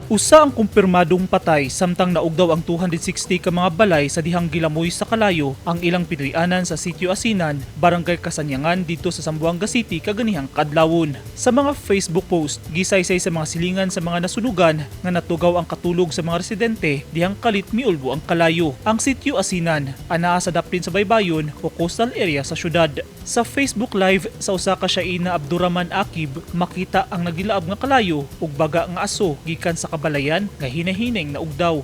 Usa ang kumpirmadong patay samtang naugdaw ang 260 ka mga balay sa dihang gilamoy sa kalayo ang ilang Pinoyanan sa Sitio Asinan, Barangay Kasanyangan dito sa Zamboanga City kaganihang kadlawon. Sa mga Facebook post, gisaysay sa mga silingan sa mga nasunugan nga natugaw ang katulog sa mga residente dihang kalit miulbo ang kalayo. Ang Sitio Asinan anaa sa dapin sa baybayon o coastal area sa syudad. Sa Facebook Live sa usa ka Shaina Abdurrahman Akib, makita ang nagilaab nga kalayo ug baga nga aso gikan sa kabalayan nga hinahineng na ugdaw.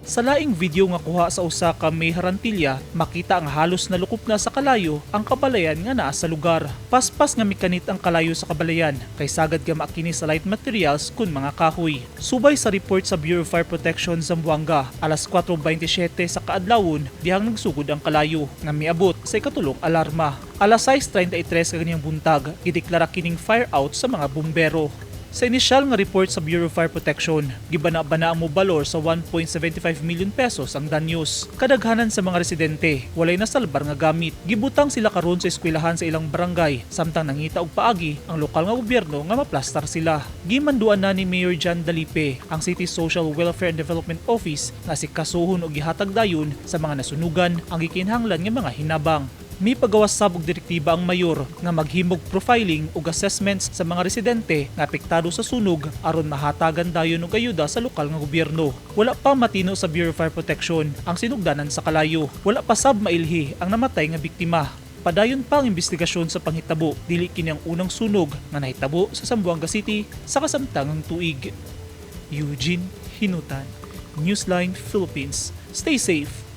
Sa laing video nga kuha sa usa ka may harantilya, makita ang halos nalukop na sa kalayo ang kabalayan nga naa sa lugar. Paspas nga mikanit ang kalayo sa kabalayan, kay sagad nga maakini sa light materials kun mga kahoy. Subay sa report sa Bureau of Fire Protection Zamboanga, alas 4:27 sa kaadlawon dihang nagsugod ang kalayo nga miabot sa ikatulong alarma. Alas 6:33 kaganyang buntag, gideklara kining fire out sa mga bumbero. Sa inisyal nga report sa Bureau of Fire Protection, gibana-bana ang mobalor sa 1.75 million pesos ang danyos. Kadaghanan sa mga residente, walay nasalbar nga gamit. Gibutang sila karon sa eskwelahan sa ilang barangay, samtang nangita og paagi ang lokal nga gobyerno nga maplastar sila. Gimanduan na ni Mayor John Dalipe ang City Social Welfare and Development Office nga si kasuhon og gihatag dayon sa mga nasunugan ang gikinahanglan nga mga hinabang. May pagawas sabog direktiba ang mayor nga maghimog profiling ug assessments sa mga residente nga apektado sa sunog aron mahatagan dayon og ayuda sa lokal nga gobyerno. Wala pa matino sa Bureau of Fire Protection ang sinugdanan sa kalayo. Wala pa sab mailhi ang namatay nga biktima. Padayon pa ang investigasyon sa panghitabo dili kini ang unang sunog nga nahitabo sa Zamboanga City sa kasamtangang tuig. Eugene Hinutan, Newsline Philippines. Stay safe.